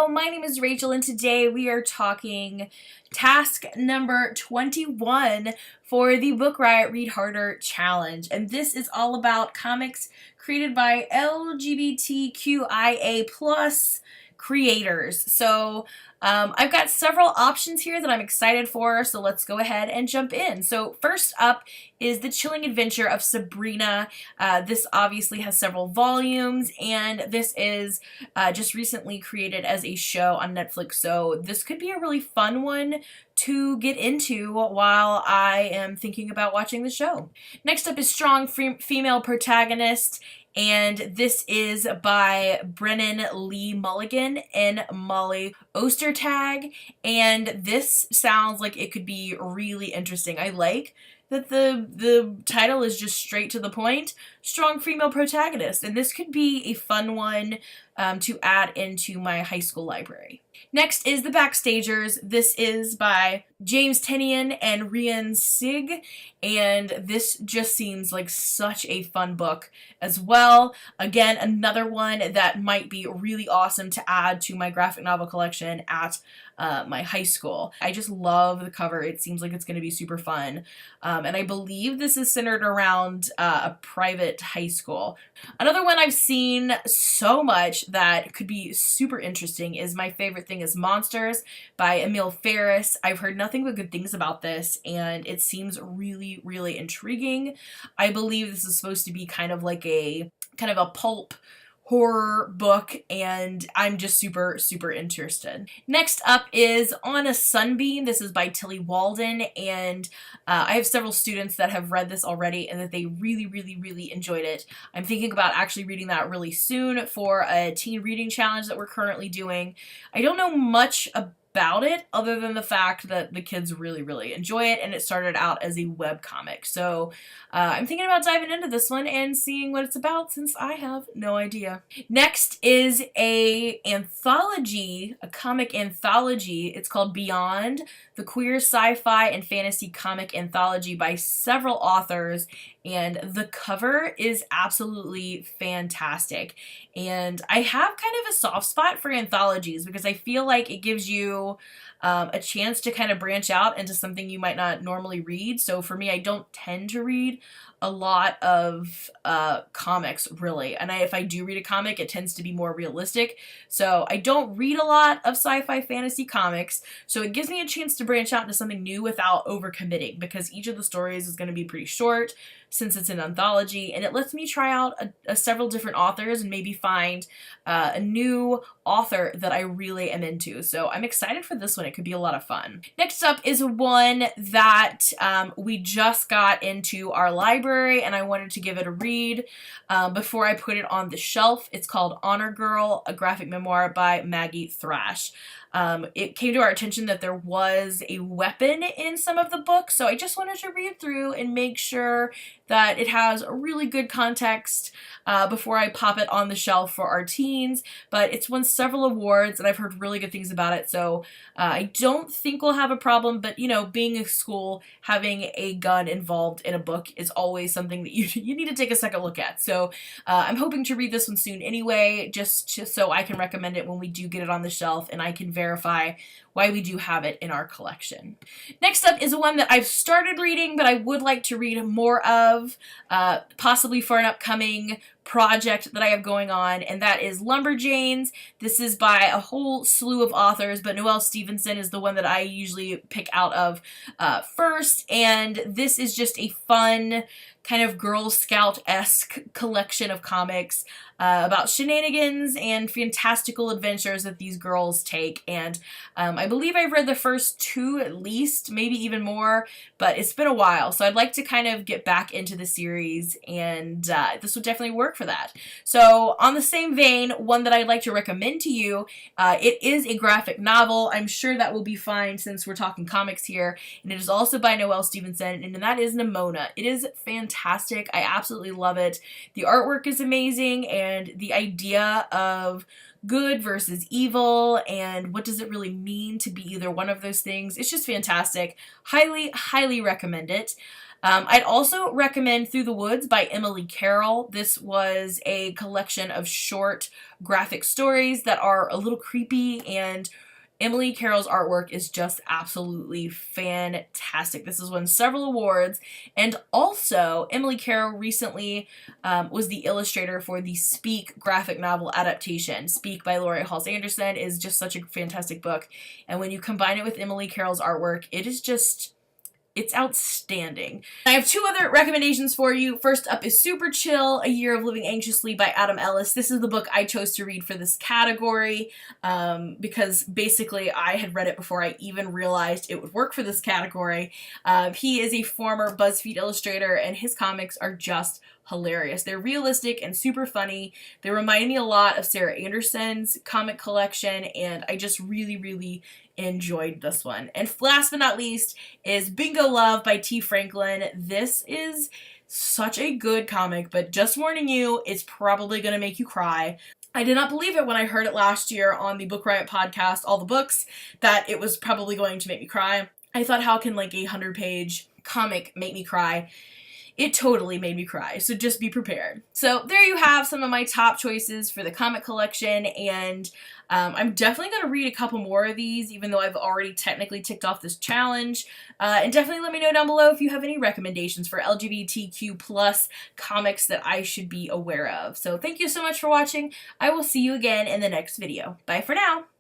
Hello, my name is Rachel, and today we are talking task number 21 for the Book Riot Read Harder Challenge. And this is all about comics created by LGBTQIA plus creators. So I've got several options here that I'm excited for, so let's go ahead and jump in. So first up is The Chilling Adventure of Sabrina. This obviously has several volumes, and this is just recently created as a show on Netflix, so this could be a really fun one to get into while I am thinking about watching the show. Next up is Strong Female Protagonist, and this is by Brennan Lee Mulligan and Molly Ostertag, and this sounds like it could be really interesting. I like that the title is just straight to the point, Strong Female Protagonist, and this could be a fun one to add into my high school library. Next is The Backstagers. This is by James Tynion and Rian Sig, and this just seems like such a fun book as well. Again, another one that might be really awesome to add to my graphic novel collection at my high school. I just love the cover. It seems like it's going to be super fun. And I believe this is centered around a private high school. Another one I've seen so much that could be super interesting is My Favorite Thing is Monsters by Emil Ferris. I've heard nothing but good things about this, and it seems really, really intriguing. I believe this is supposed to be kind of a pulp horror book, and I'm just super, super interested. Next up is On a Sunbeam. This is by Tilly Walden, and I have several students that have read this already and that they really, really, really enjoyed it. I'm thinking about actually reading that really soon for a teen reading challenge that we're currently doing. I don't know much about it other than the fact that the kids really, really enjoy it, and it started out as a webcomic. So I'm thinking about diving into this one and seeing what it's about, since I have no idea. Next is a comic anthology. It's called Beyond, the queer sci-fi and fantasy comic anthology by several authors, and the cover is absolutely fantastic. And I have kind of a soft spot for anthologies because I feel like it gives you a chance to kind of branch out into something you might not normally read. So for me, I don't tend to read a lot of comics, really. And if I do read a comic, it tends to be more realistic. So I don't read a lot of sci-fi fantasy comics, so it gives me a chance to branch out into something new without overcommitting, because each of the stories is going to be pretty short since it's an anthology, and it lets me try out several different authors and maybe find a new author that I really am into. So I'm excited for this one. It could be a lot of fun. Next up is one that we just got into our library, and I wanted to give it a read before I put it on the shelf. It's called Honor Girl, a graphic memoir by Maggie Thrash. It came to our attention that there was a weapon in some of the books, so I just wanted to read through and make sure that it has a really good context before I pop it on the shelf for our teens. But it's won several awards, and I've heard really good things about it, so I don't think we'll have a problem. But, you know, being a school, having a gun involved in a book is always something that you need to take a second look at. So I'm hoping to read this one soon anyway, just so I can recommend it when we do get it on the shelf, and I can verify why we do have it in our collection. Next up is one that I've started reading, but I would like to read more of, possibly for an upcoming project that I have going on, and that is Lumberjanes. This is by a whole slew of authors, but Noelle Stevenson is the one that I usually pick out of first, and this is just a fun kind of Girl Scout-esque collection of comics about shenanigans and fantastical adventures that these girls take. And I believe I've read the first two at least, maybe even more, but it's been a while, so I'd like to kind of get back into the series, and this would definitely work for that. So on the same vein, one that I'd like to recommend to you, it is a graphic novel. I'm sure that will be fine since we're talking comics here, and it is also by Noelle Stevenson, and that is Nimona. It is fantastic. fantastic. I absolutely love it. The artwork is amazing, and the idea of good versus evil and what does it really mean to be either one of those things, it's just fantastic. Highly, highly recommend it. I'd also recommend Through the Woods by Emily Carroll. This was a collection of short graphic stories that are a little creepy, and Emily Carroll's artwork is just absolutely fantastic. This has won several awards, and also Emily Carroll recently was the illustrator for the Speak graphic novel adaptation. Speak by Laurie Halse Anderson is just such a fantastic book, and when you combine it with Emily Carroll's artwork, it is just... it's outstanding. I have two other recommendations for you. First up is Super Chill, A Year of Living Anxiously by Adam Ellis. This is the book I chose to read for this category because basically I had read it before I even realized it would work for this category. He is a former BuzzFeed illustrator, and his comics are just hilarious. They're realistic and super funny. They remind me a lot of Sarah Anderson's comic collection, and I just really, really enjoyed this one. And last but not least is Bingo Love by T. Franklin. This is such a good comic, but just warning you, it's probably going to make you cry. I did not believe it when I heard it last year on the Book Riot podcast, All the Books, that it was probably going to make me cry. I thought, how can like a 100-page comic make me cry? It totally made me cry, so just be prepared. So there you have some of my top choices for the comic collection, and I'm definitely going to read a couple more of these, even though I've already technically ticked off this challenge. And definitely let me know down below if you have any recommendations for LGBTQ plus comics that I should be aware of. So thank you so much for watching. I will see you again in the next video. Bye for now.